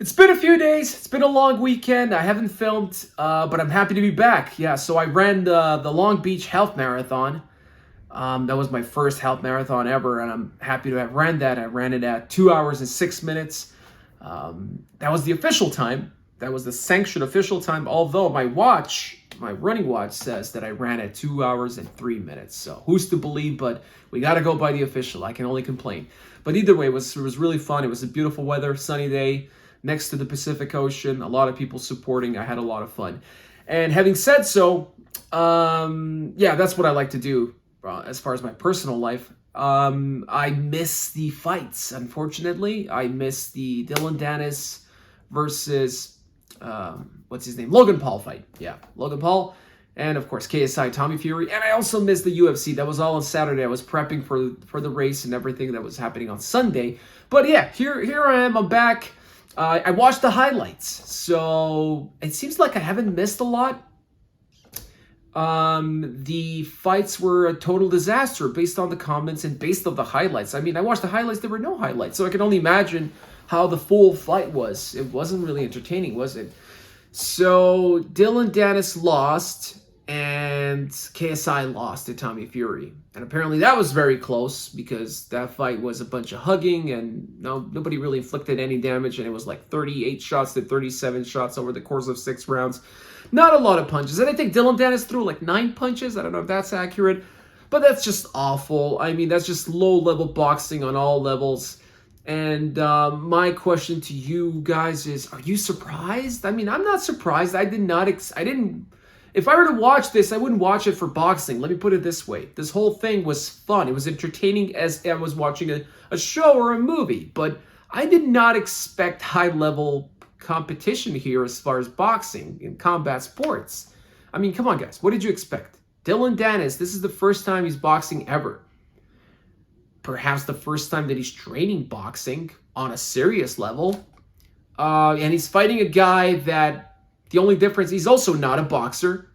It's been a few days. It's been a long weekend. I haven't filmed, but I'm happy to be back. Yeah, so I ran the Long Beach Health Marathon. That was my first health marathon ever, and I'm happy to have ran that. I ran it at 2 hours and 6 minutes. That was the official time. That was the sanctioned official time, although my running watch says that I ran at 2 hours and 3 minutes. So who's to believe, but we got to go by the official. I can only complain. But either way, it was really fun. It was a beautiful weather, sunny day next to the Pacific Ocean, a lot of people supporting. I had a lot of fun. And having said so, yeah, that's what I like to do as far as my personal life. I miss the fights, unfortunately. I miss the Dillon Danis versus, what's his name? Logan Paul fight. Yeah, Logan Paul. And of course, KSI, Tommy Fury. And I also missed the UFC. That was all on Saturday. I was prepping for the race and everything that was happening on Sunday. But yeah, here I am. I'm back. I watched the highlights, so it seems like I haven't missed a lot. The fights were a total disaster based on the comments and based on the highlights. I mean, I watched the highlights, there were no highlights, so I can only imagine how the full fight was. It wasn't really entertaining, was it? So, Dillon Danis lost, and KSI lost to Tommy Fury. And apparently that was very close because that fight was a bunch of hugging and nobody really inflicted any damage, and it was like 38 shots to 37 shots over the course of 6 rounds. Not a lot of punches. And I think Dillon Danis threw like 9 punches. I don't know if that's accurate, but that's just awful. I mean, that's just low-level boxing on all levels. And my question to you guys is, are you surprised? I mean, I'm not surprised. I didn't. If I were to watch this, I wouldn't watch it for boxing. Let me put it this way. This whole thing was fun. It was entertaining as I was watching a show or a movie. But I did not expect high-level competition here as far as boxing in combat sports. I mean, come on, guys. What did you expect? Dillon Danis, this is the first time he's boxing ever. Perhaps the first time that he's training boxing on a serious level. And he's fighting a guy that the only difference, he's also not a boxer,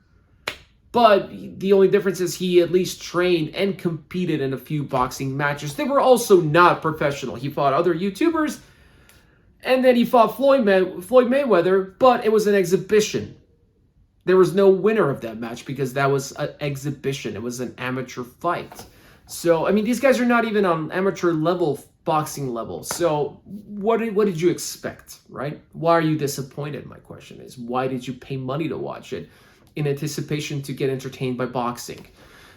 but the only difference is he at least trained and competed in a few boxing matches. They were also not professional. He fought other YouTubers, and then he fought Floyd Mayweather, but it was an exhibition. There was no winner of that match because that was an exhibition. It was an amateur fight. So, I mean, these guys are not even on amateur level, boxing level. So what did you expect, right? Why are you disappointed? My question is, why did you pay money to watch it in anticipation to get entertained by boxing?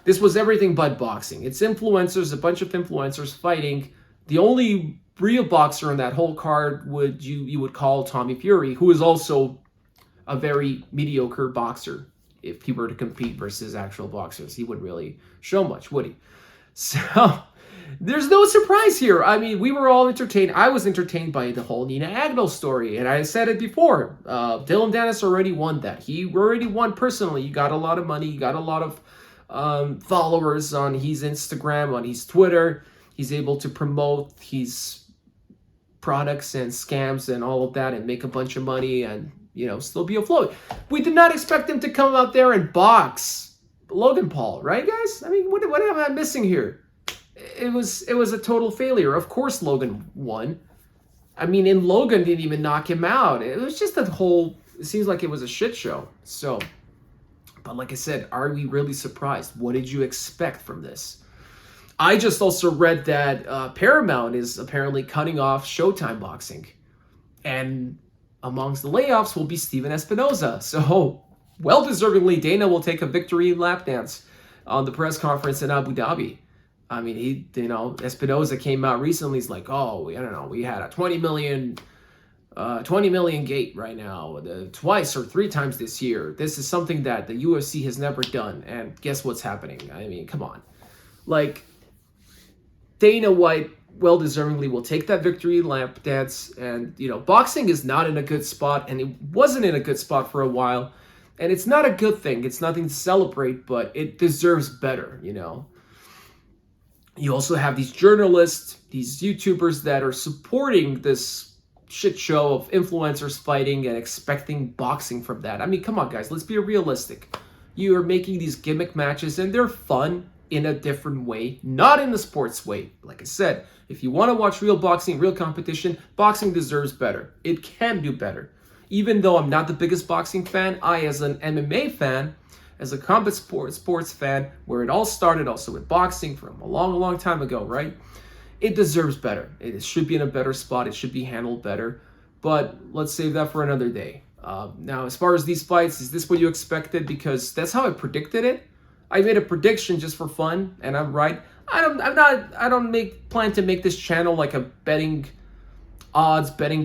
This was everything but boxing. It's influencers, a bunch of influencers fighting. The only real boxer in that whole card you would call Tommy Fury, who is also a very mediocre boxer. If he were to compete versus actual boxers, he wouldn't really show much, would he? So there's no surprise here. I mean, we were all entertained. I was entertained by the whole Nina Agnew story. And I said it before. Dillon Danis already won that. He already won personally. He got a lot of money. He got a lot of followers on his Instagram, on his Twitter. He's able to promote his products and scams and all of that and make a bunch of money and, still be afloat. We did not expect him to come out there and box Logan Paul, right, guys? I mean, what am I missing here? It was a total failure. Of course Logan won. I mean, and Logan didn't even knock him out. It was just it seems like it was a shit show. So, but like I said, are we really surprised? What did you expect from this? I just also read that Paramount is apparently cutting off Showtime boxing. And amongst the layoffs will be Steven Espinoza. So, well-deservingly, Dana will take a victory lap dance on the press conference in Abu Dhabi. I mean, Espinoza came out recently. He's like, I don't know, we had a 20 million gate right now, twice or 3 times this year. This is something that the UFC has never done. And guess what's happening? I mean, come on. Like, Dana White, well-deservingly, will take that victory lap dance. And, boxing is not in a good spot, and it wasn't in a good spot for a while. And it's not a good thing. It's nothing to celebrate, but it deserves better, You also have these journalists, these YouTubers that are supporting this shit show of influencers fighting and expecting boxing from that. I mean, come on, guys. Let's be realistic. You are making these gimmick matches, and they're fun. in a different way, not in the sports way. Like I said, if you want to watch real boxing, real competition, boxing deserves better. It can do better. Even though I'm not the biggest boxing fan, I, as an MMA fan, as a combat sports fan, where it all started also with boxing from a long time ago, right? It deserves better. It should be in a better spot. It should be handled better. But let's save that for another day. Now, as far as these fights, is this what you expected? Because that's how I predicted it. I made a prediction just for fun, and I'm right. I don't plan to make this channel like a betting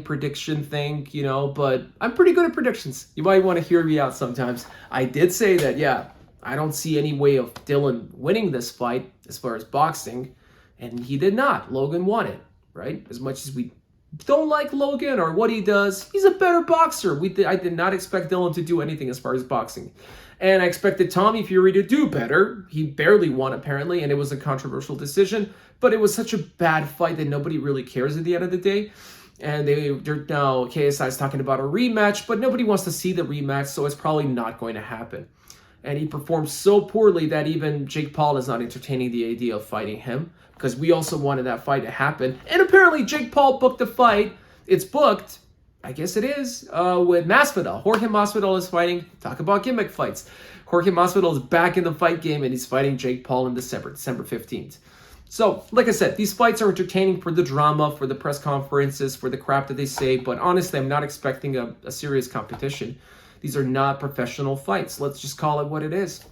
prediction thing, but I'm pretty good at predictions. You might want to hear me out sometimes. I did say that, yeah, I don't see any way of Dillon winning this fight as far as boxing, and he did not. Logan won it, right? As much as we don't like Logan or what he does, he's a better boxer. I did not expect Dillon to do anything as far as boxing. And I expected Tommy Fury to do better. He barely won, apparently, and it was a controversial decision. But it was such a bad fight that nobody really cares at the end of the day. And they're now, KSI is talking about a rematch, but nobody wants to see the rematch, so it's probably not going to happen. And he performed so poorly that even Jake Paul is not entertaining the idea of fighting him, because we also wanted that fight to happen. And apparently Jake Paul booked the fight. It's booked. I guess it is, with Masvidal. Jorge Masvidal is fighting. Talk about gimmick fights. Jorge Masvidal is back in the fight game, and he's fighting Jake Paul in December 15th. So, like I said, these fights are entertaining for the drama, for the press conferences, for the crap that they say, but honestly, I'm not expecting a serious competition. These are not professional fights. Let's just call it what it is.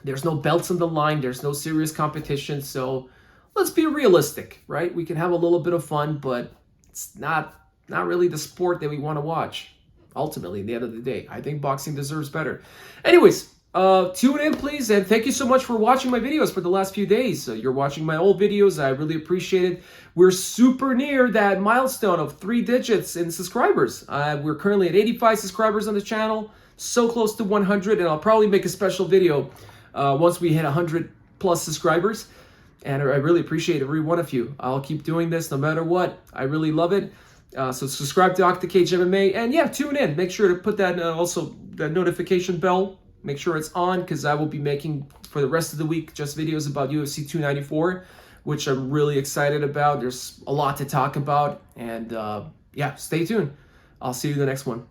There's no belts on the line. There's no serious competition, so let's be realistic, right? We can have a little bit of fun, but it's not really the sport that we want to watch. Ultimately, at the end of the day, I think boxing deserves better. Anyways, tune in, please, and thank you so much for watching my videos for the last few days. You're watching my old videos. I really appreciate it. We're super near that milestone of 3 digits in subscribers. We're currently at 85 subscribers on the channel, so close to 100, and I'll probably make a special video once we hit 100 plus subscribers. And I really appreciate every one of you. I'll keep doing this no matter what. I really love it. So subscribe to Octacage MMA, and yeah, tune in. Make sure to put that also that notification bell. Make sure it's on, because I will be making for the rest of the week just videos about UFC 294, which I'm really excited about. There's a lot to talk about, and yeah, stay tuned. I'll see you in the next one.